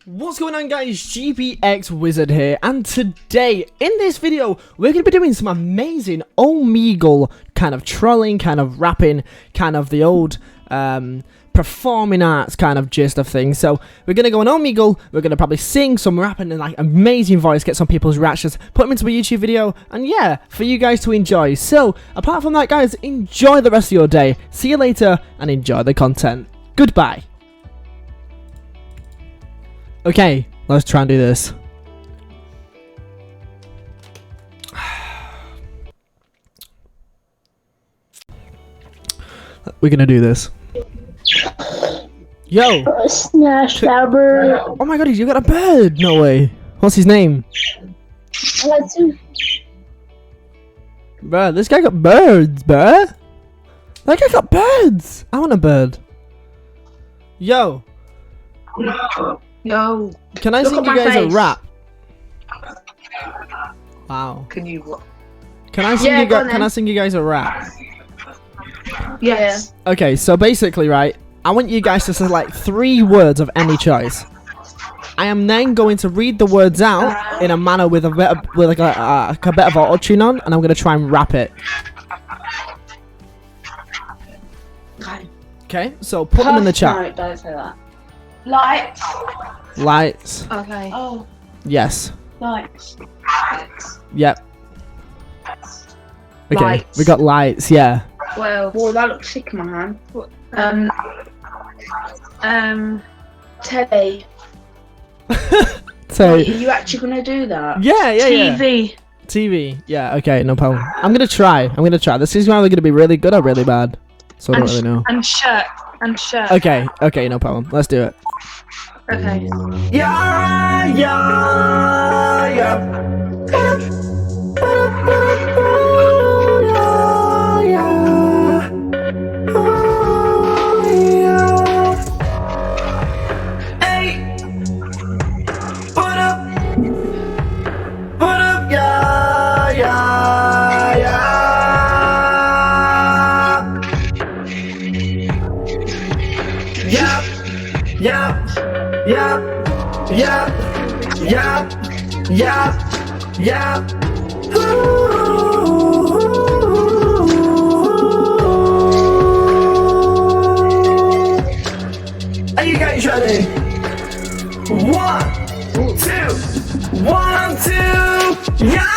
What's going on, guys? GPX Wizard here, and today in this video we're going to be doing some amazing Omegle kind of trolling, kind of rapping, kind of the old performing arts kind of gist of things. So we're going to go on Omegle, we're going to probably sing some rapping in like amazing voice, get some people's reactions, put them into a YouTube video, and yeah, for you guys to enjoy. So apart from that, guys, enjoy the rest of your day, see you later, and enjoy the content. Goodbye. Okay, let's try and do this. We're gonna do this. Yo! Oh my god, you got a bird! No way. What's his name? Bruh, this guy got birds, bruh. That guy got birds! I want a bird. Yo! Yo. Can I sing you guys a rap? Wow. Can you what? Can I sing can I sing you guys a rap? Yes. Okay, so basically, right, I want you guys to select 3 words of any choice. I am then going to read the words out in a manner with a bit of, a bit of auto-tune on, and I'm going to try and rap it. Okay, so put them in the chat. No, don't say that. Lights. Lights. Okay. Oh. Yes. Lights. Yep. Okay, Lights. we got lights, yeah. Well, whoa, that looks sick in my hand. Telly. So. Wait, are you actually gonna do that? Yeah. TV. TV. Yeah. Okay. No problem. I'm gonna try. This is either gonna be really good or really bad. So I don't really know. And shirt. Okay. Okay. No problem. Let's do it. Okay. Yeah. Yeah. Are you guys ready? 1, 2, 1, 2, yeah.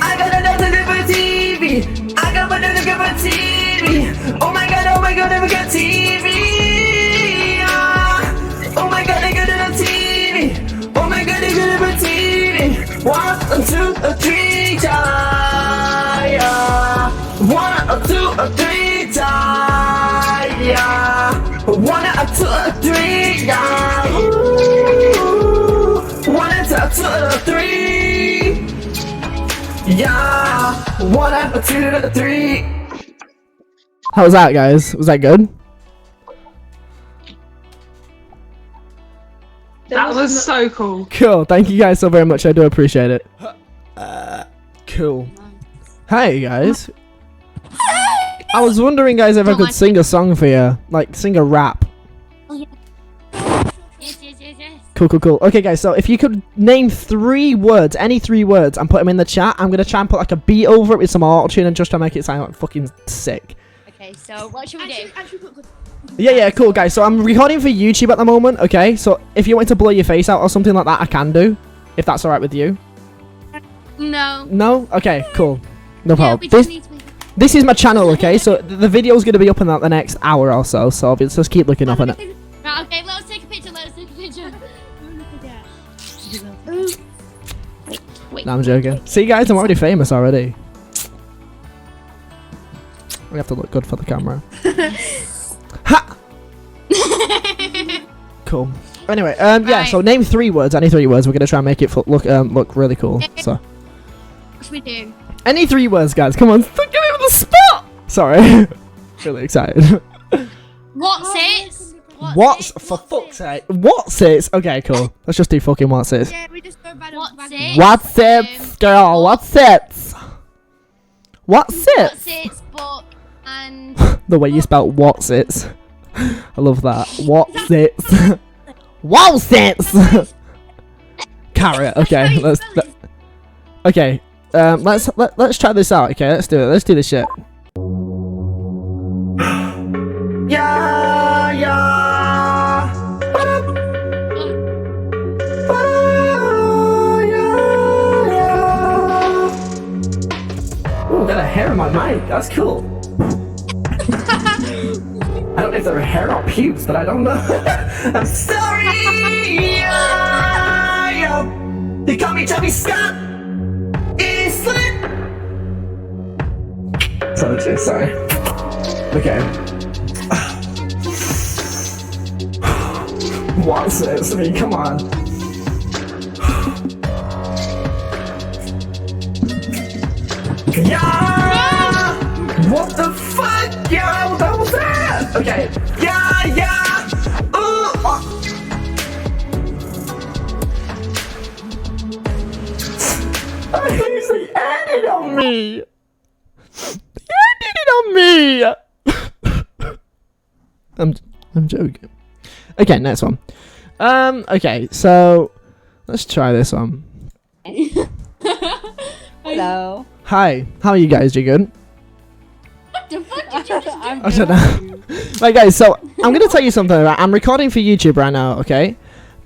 I got another different TV. I got another different TV. Oh my god, I got TV. Oh my god, I got a TV. Oh my god, I got a TV. 1, 2, 3, yeah. 1, 2, 3, yeah. 1, 2, 3, yeah. 1, 2, 3, yeah. 1, 2, 3. How was that, guys? Was that good? That was so cool. Cool. Thank you guys so very much. I do appreciate it. Cool. Hi, guys. I was wondering, guys, if I could sing a song for you. Like, sing a rap. Oh, yeah. Yes. Cool. Okay, guys, so if you could name 3 words, any 3 words, and put them in the chat, I'm going to try and put, like, a beat over it with some auto-tune and just to make it sound, like, fucking sick. Okay, so what should we do? Yeah, cool, guys. So I'm recording for YouTube at the moment, okay? So if you want to blow your face out or something like that, I can do. If that's alright with you. No. No? Okay, cool. No problem. Yeah, This is my channel, okay? So the video's going to be up in the next hour or so, so just keep looking up on it. Right, okay, let's take a picture. Wait. No, I'm joking. See, guys, I'm already famous already. We have to look good for the camera. Ha! Cool. Anyway, yeah, Right. so name 3 words, any 3 words. We're going to try and make it look really cool. So, What should we do? any 3 words, guys. Come on, get me on the spot! Sorry. Really excited. What's it? What's for fuck's sake? What's it? Okay, cool. Let's just do fucking what's it. Yeah, we just go by what's it? What's it, girl? What's it? What's it? What's it? But and The way you spell what's it. I love that. What's it? Wowzits! Carrot. Okay, okay. Let's try this out. Okay, let's do it. Let's do this shit. Yeah, yeah. Ooh, got a hair in my mic. That's cool. I don't know if they're hair or pubes, but I don't know. I'm sorry. They call me Chubby Scott. Eastland. Sorry. Okay. What's this? I mean, come on. Yeah! What the fuck? Yeah, what was that? Okay. Yeah! They ended on me! They ended on me! I'm joking. Okay, next one. Okay, so let's try this one. Hello. Hi, how are you guys? You good? What the fuck did you just do? I don't know. Right, guys, so I'm gonna tell you something. Right? I'm recording for YouTube right now, okay?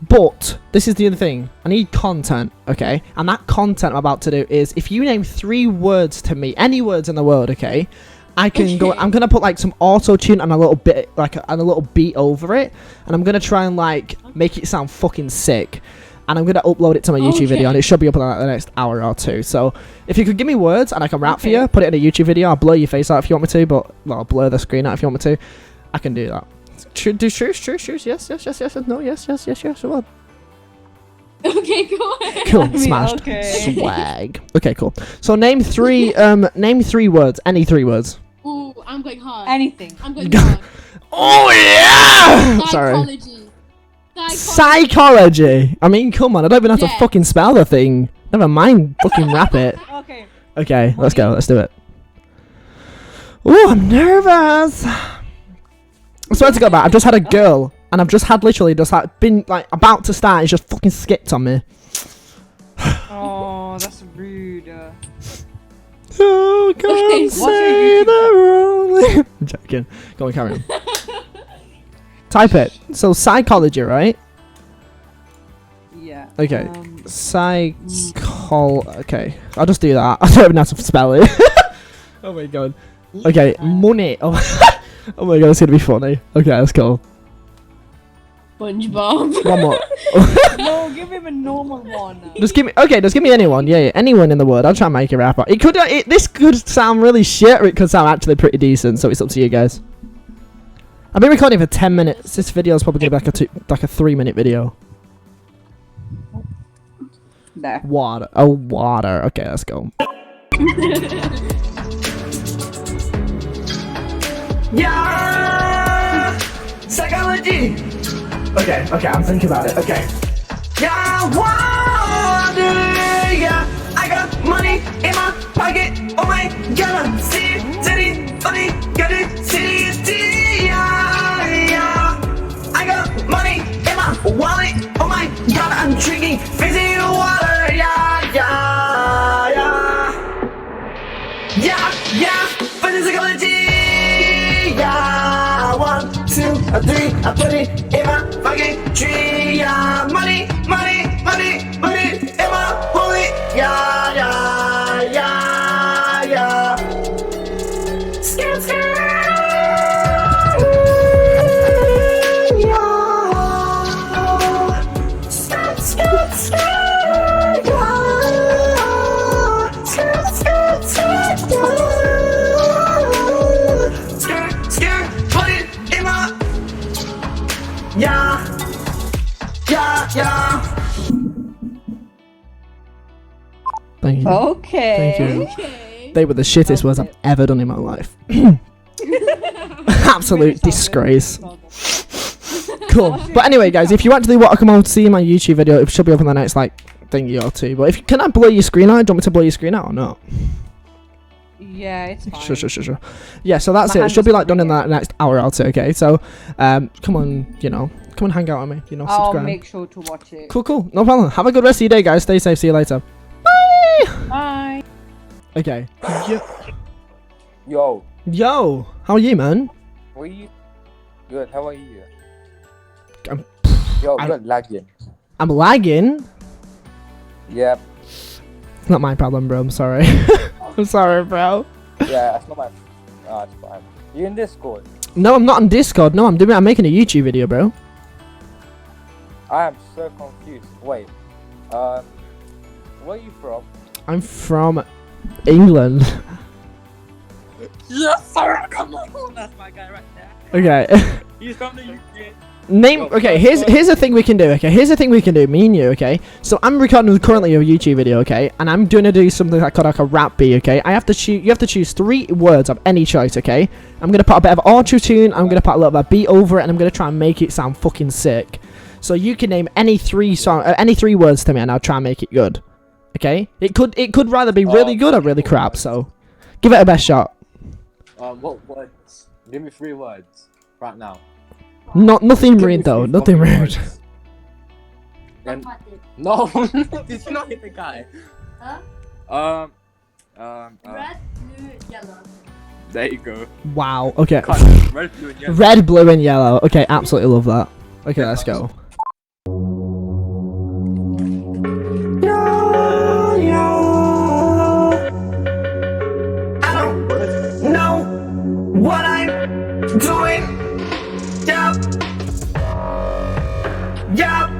But this is the other thing. I need content, okay? And that content I'm about to do is if you name 3 words to me, any words in the world, okay? I can go. I'm gonna put like some auto tune and a little bit, like and a little beat over it, and I'm gonna try and like make it sound fucking sick. And I'm gonna upload it to my YouTube video, and it should be up in like the next hour or 2. So if you could give me words and I can rap for you, put it in a YouTube video. I'll blur your face out if you want me to, but well, I'll blur the screen out if you want me to. I can do that. True, yes, no, yes. What? Okay, go on. Cool, smashed. Okay. Swag. Okay, cool. So name 3 words. Any 3 words. Ooh, I'm going hard. Anything. I'm going hard. Oh yeah! Sorry. Psychology. I mean, come on. I don't even have to fucking spell the thing. Never mind. Fucking rap it. Okay. Okay, let's go. Let's do it. Oh, I'm nervous. I swear to God, man, I've just had a girl, and I've just had literally just like been like about to start. It's just fucking skipped on me. Oh, that's rude. Oh, can't say the wrong. I'm joking. Go on, carry on. Type it. So psychology, right? Yeah. Okay. Okay. I'll just do that. I don't even have to spell it. Oh my god. Okay. Money. Oh. Oh my god, it's gonna be funny. Okay, that's cool. SpongeBob. One more. No, give him a normal one. Just give me anyone. Yeah, anyone in the world. I'll try and make a rap. It could. This could sound really shit, or it could sound actually pretty decent. So it's up to you guys. I've been recording for 10 minutes. This video is probably gonna be like a 3-minute video. There. Water. Oh, water. Okay, let's go. Yeah! Psychology! Okay, I'm thinking about it. Okay. Yeah, water! Yeah, I got money in my pocket. Oh my god, city, funny, got it, city, yeah. I got money in my wallet. Oh my god, I'm drinking fizzy water. Yeah, psychology. Yeah, 1, 2, 3, I put it in my fucking tree. Yeah, money in my wallet. Yeah. Skirt. Yeah. Thank you. Okay. Thank you. Okay. They were the shittest words I've ever done in my life. Absolute disgrace. Cool. But anyway, guys, if you actually want to come on to see my YouTube video, it should be up in the next like thingy or 2. But can I blur your screen out? Do you want me to blur your screen out or not? Yeah, it's fine. Sure. Yeah, so that's it. It should be like done in that next hour or 2. Okay, so come on, come and hang out with me. You know, I'll subscribe. make sure to watch it. Cool. No problem. Have a good rest of your day, guys. Stay safe. See you later. Bye. Bye. Okay. Yo, How are you, man? what are you? Good, how are you? I'm- Yo, I'm- you're lagging. I'm lagging. Yeah, It's not my problem, bro. I'm sorry. I'm sorry, bro. yeah, that's not my. It's fine. You in Discord? No, I'm not on Discord. No, I'm making a YouTube video, bro. I am so confused. Wait, where are you from? I'm from England. Yes, sir. Come on, that's my guy right there. Okay. He's from the UK. Okay, here's the thing we can do. Okay, here's the thing we can do. Me and you. Okay, so I'm recording currently a YouTube video. Okay, and I'm gonna do something like a rap beat. Okay, I have to choose. You have to choose 3 words of any choice. Okay, I'm gonna put a bit of auto tune. I'm gonna put a little bit of beat over it, and I'm gonna try and make it sound fucking sick. So you can name any 3 words to me, and I'll try and make it good. Okay, it could rather be really good or really crap. So give it a best shot. What words? Give me 3 words right now. Nothing Give me rude though. 3 Nothing fucking rude. words. No, did you not hit the guy? Huh? Red, blue, yellow. There you go. Wow. Okay. Cut. Red, blue, and yellow. Red, blue, and yellow. Okay, absolutely love that. Okay, let's go. I don't know what I'm doing. Yup.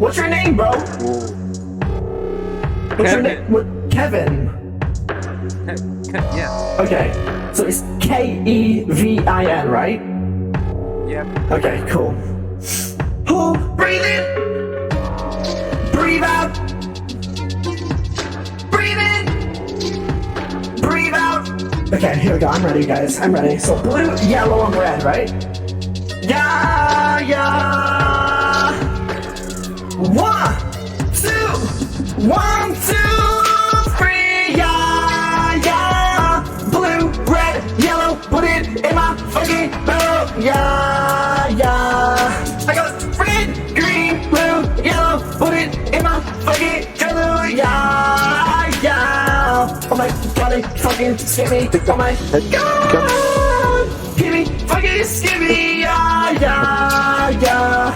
What's your name, bro? What's your name? Kevin. Yeah. Okay. So it's Kevin, right? Yep. Okay, cool. Breathe in. Breathe out. Breathe in. Breathe out. Okay, here we go. I'm ready, guys. I'm ready. So blue, yellow, and red, right? Yeah, yeah. 1, 2, 1, 2, 3, yeah, yeah. Blue, red, yellow, put it in my fucking barrel, yeah, yeah. I got red, green, blue, yellow, put it in my fucking jello, yeah, yeah. Oh my god, fucking skimmy, oh my god. Give me fucking skimmy, yeah, yeah, yeah.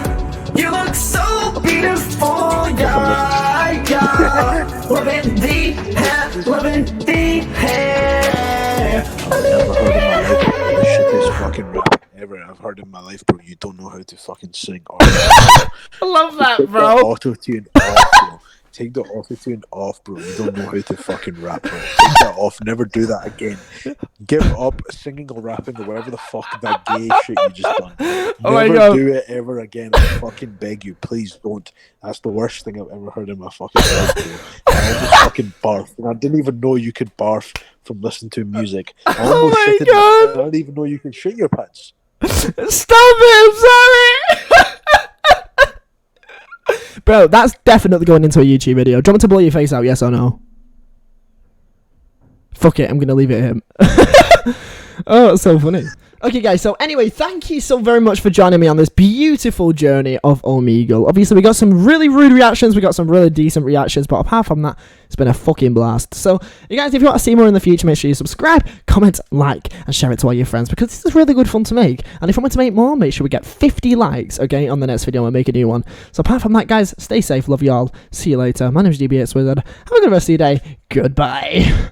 You look so beautiful, yeah, yeah. Loving the hair, loving the hair. The shittest fucking rap ever I've heard in my life, bro. You don't know how to fucking sing. I love that, bro. Auto tune off, bro. Take the auto tune off, bro. You don't know how to fucking rap, bro. Take that off. Never do that again. Give up singing or rapping or whatever the fuck that gay shit you just done. Oh my Never God. do it ever again. I fucking beg you, please don't. That's the worst thing I've ever heard in my fucking life, bro. I almost fucking barfed, and I didn't even know you could barf from listening to music. I almost my shit in God. I didn't even know you could shit your pants. Stop it! I'm sorry. Bro, that's definitely going into a YouTube video. Do you want me to blow your face out? Yes or no? Fuck it. I'm gonna leave it at him. Oh, that's so funny. Okay, guys, so anyway, thank you so very much for joining me on this beautiful journey of Omegle. Obviously, we got some really rude reactions, we got some really decent reactions, but apart from that, it's been a fucking blast. So, you guys, if you want to see more in the future, make sure you subscribe, comment, like, and share it to all your friends, because this is really good fun to make. And if you want to make more, make sure we get 50 likes, okay, on the next video, and we'll make a new one. So, apart from that, guys, stay safe, love you all, see you later. My name is DBX Wizard, have a good rest of your day, goodbye.